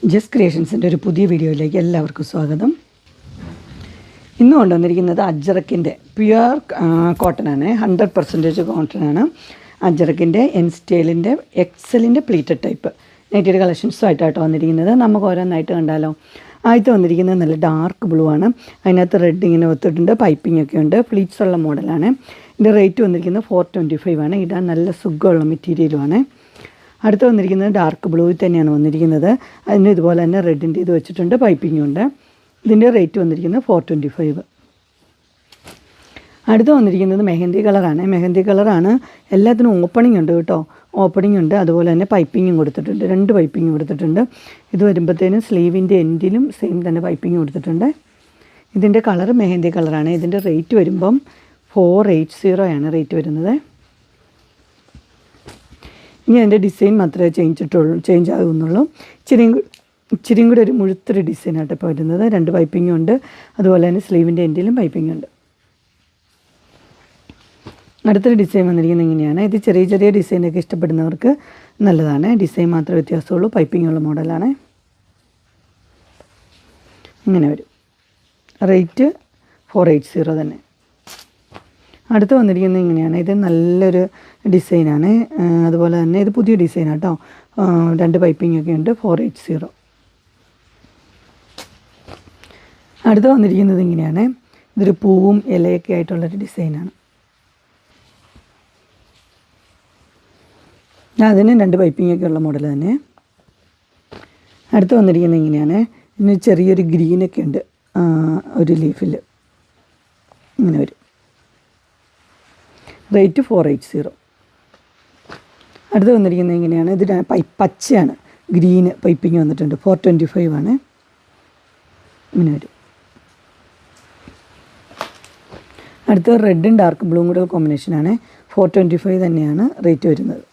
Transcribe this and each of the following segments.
Just ക്രിയേഷൻസിൻ്റെ ഒരു പുതിയ വീഡിയോയിലേക്ക് എല്ലാവർക്കും സ്വാഗതം. ഇന്ന് കൊണ്ടുവന്നിരിക്കുന്നത് അജ്രക്കിൻ്റെ പ്യുവർ കോട്ടനാണ്. 100% കോട്ടനാണ്. അജ്രക്കിൻ്റെ എൻ സ്റ്റൈലിൻ്റെ എക്സലിൻ്റെ പ്ലീറ്റഡ് ടൈപ്പ് നൈറ്റിയുടെ കളക്ഷൻസുമായിട്ടാണ് വന്നിരിക്കുന്നത്. നമുക്ക് ഓരോന്നായിട്ട് കണ്ടാലോ. ആദ്യത്തെ വന്നിരിക്കുന്നത് നല്ല ഡാർക്ക് ബ്ലൂ ആണ്. അതിനകത്ത് റെഡ് ഇങ്ങനെ ഒത്തിട്ടുണ്ട്, പൈപ്പിംഗ് ഒക്കെ ഉണ്ട്, പ്ലീറ്റ്സ് ഉള്ള മോഡലാണ്. ഇതിൻ്റെ റേറ്റ് വന്നിരിക്കുന്നത് 425 ആണ്. ഇടാൻ നല്ല സുഖമുള്ള മെറ്റീരിയലുമാണ്. അടുത്ത് വന്നിരിക്കുന്നത് ഡാർക്ക് ബ്ലൂവിൽ തന്നെയാണ് വന്നിരിക്കുന്നത്. അതിന് ഇതുപോലെ തന്നെ റെഡിൻ്റെ ഇത് വെച്ചിട്ടുണ്ട്, പൈപ്പിംഗും ഉണ്ട്. ഇതിൻ്റെ റേറ്റ് വന്നിരിക്കുന്നത് 425. അടുത്ത് വന്നിരിക്കുന്നത് മെഹന്തി കളറാണ്. മെഹന്തി കളറാണ്. എല്ലാത്തിനും ഓപ്പണിംഗ് ഉണ്ട് കേട്ടോ, ഓപ്പണിംഗ് ഉണ്ട്. അതുപോലെ തന്നെ പൈപ്പിങ്ങും കൊടുത്തിട്ടുണ്ട്, 2 പൈപ്പിംഗ് കൊടുത്തിട്ടുണ്ട്. ഇത് വരുമ്പോഴത്തേനും സ്ലീവിൻ്റെ എൻഡിലും സെയിം തന്നെ പൈപ്പിംഗ് കൊടുത്തിട്ടുണ്ട്. ഇതിൻ്റെ കളർ മെഹന്തി കളറാണ്. ഇതിൻ്റെ റേറ്റ് വരുമ്പം 480 ആണ് റേറ്റ് വരുന്നത്. ഇനി അതിൻ്റെ ഡിസൈൻ മാത്രമേ ചേഞ്ച് ആകുന്നുള്ളൂ. ഇച്ചിരിയും കൂടി ഒരു മുഴുത്തൊരു ഡിസൈനായിട്ട് ഇപ്പോൾ വരുന്നത്. 2 പൈപ്പിങ്ങും ഉണ്ട്. അതുപോലെ തന്നെ സ്ലീവിൻ്റെ എൻഡിലും പൈപ്പിംഗ് ഉണ്ട്. അടുത്തൊരു ഡിസൈൻ വന്നിരിക്കുന്നത് ഇങ്ങനെയാണ്. ഇത് ചെറിയ ചെറിയ ഡിസൈനൊക്കെ ഇഷ്ടപ്പെടുന്നവർക്ക് നല്ലതാണ്. ഡിസൈൻ മാത്രമേ വ്യത്യാസമുള്ളൂ. പൈപ്പിങ്ങുള്ള മോഡലാണ്. ഇങ്ങനെ വരും. റേറ്റ് 480 തന്നെ. അടുത്ത് വന്നിരിക്കുന്നത് ഇങ്ങനെയാണ്. ഇത് നല്ലൊരു ഡിസൈനാണ്. അതുപോലെ തന്നെ ഇത് പുതിയ ഡിസൈനാണ് കേട്ടോ. 2 പൈപ്പിംഗ് ഒക്കെ ഉണ്ട്. 480. അടുത്ത് വന്നിരിക്കുന്നത് ഇങ്ങനെയാണ്. ഇതൊരു പൂവും ഇലയൊക്കെ ആയിട്ടുള്ളൊരു ഡിസൈനാണ്. അതിന് 2 പൈപ്പിംഗ് ഒക്കെ ഉള്ള മോഡൽ തന്നെ. അടുത്ത് വന്നിരിക്കുന്നത് ഇങ്ങനെയാണ്. ഇതിന് ചെറിയൊരു ഗ്രീനൊക്കെ ഉണ്ട് ഒരു ലീഫിൽ. ഇങ്ങനെ വരും. റേറ്റ് 480. അടുത്ത് വന്നിരിക്കുന്നത് ഇങ്ങനെയാണ്. ഇത് പച്ചയാണ്, ഗ്രീന് പൈപ്പിംഗ് വന്നിട്ടുണ്ട്. 425 ആണ്. ഇങ്ങനെ വരും. അടുത്ത് റെഡും ഡാർക്ക് ബ്ലൂവും കൂടെ കോമ്പിനേഷനാണ്. 425 തന്നെയാണ് റേറ്റ് വരുന്നത്.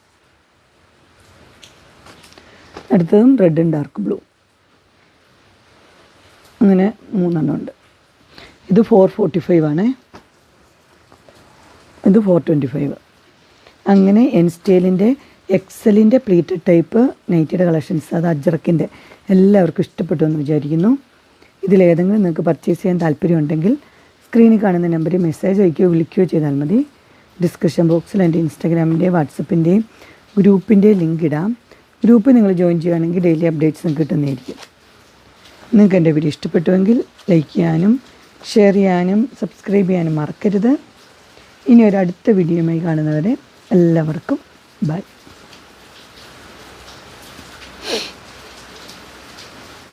അടുത്തതും റെഡും ഡാർക്ക് ബ്ലൂ. അങ്ങനെ 3 എണ്ണം ഉണ്ട്. ഇത് 445 ആണ്. ഇത് 425. അങ്ങനെ എൻ സ്റ്റൈലിൻ്റെ എക്സലിൻ്റെ പ്ലീറ്റഡ് ടൈപ്പ് നൈറ്റിയുടെ കളക്ഷൻസ്, അത് അജ്രക്കിൻ്റെ എല്ലാവർക്കും ഇഷ്ടപ്പെട്ടു എന്ന് വിചാരിക്കുന്നു. ഇതിലേതെങ്കിലും നിങ്ങൾക്ക് പർച്ചേസ് ചെയ്യാൻ താല്പര്യമുണ്ടെങ്കിൽ സ്ക്രീനിൽ കാണുന്ന നമ്പറിൽ മെസ്സേജ് അയക്കുകയോ വിളിക്കുകയോ ചെയ്താൽ മതി. ഡിസ്ക്രിപ്ഷൻ ബോക്സിൽ എൻ്റെ ഇൻസ്റ്റാഗ്രാമിൻ്റെയും വാട്സപ്പിൻ്റെയും ഗ്രൂപ്പിൻ്റെയും ലിങ്ക് ഇടാം. ഗ്രൂപ്പിൽ നിങ്ങൾ ജോയിൻ ചെയ്യുകയാണെങ്കിൽ ഡെയിലി അപ്ഡേറ്റ്സും കിട്ടുന്നതായിരിക്കും. നിങ്ങൾക്ക് എൻ്റെ വീഡിയോ ഇഷ്ടപ്പെട്ടുവെങ്കിൽ ലൈക്ക് ചെയ്യാനും ഷെയർ ചെയ്യാനും സബ്സ്ക്രൈബ് ചെയ്യാനും മറക്കരുത്. ഇനി ഒരു അടുത്ത വീഡിയോയുമായി കാണുന്നവരെ എല്ലാവർക്കും ബൈ.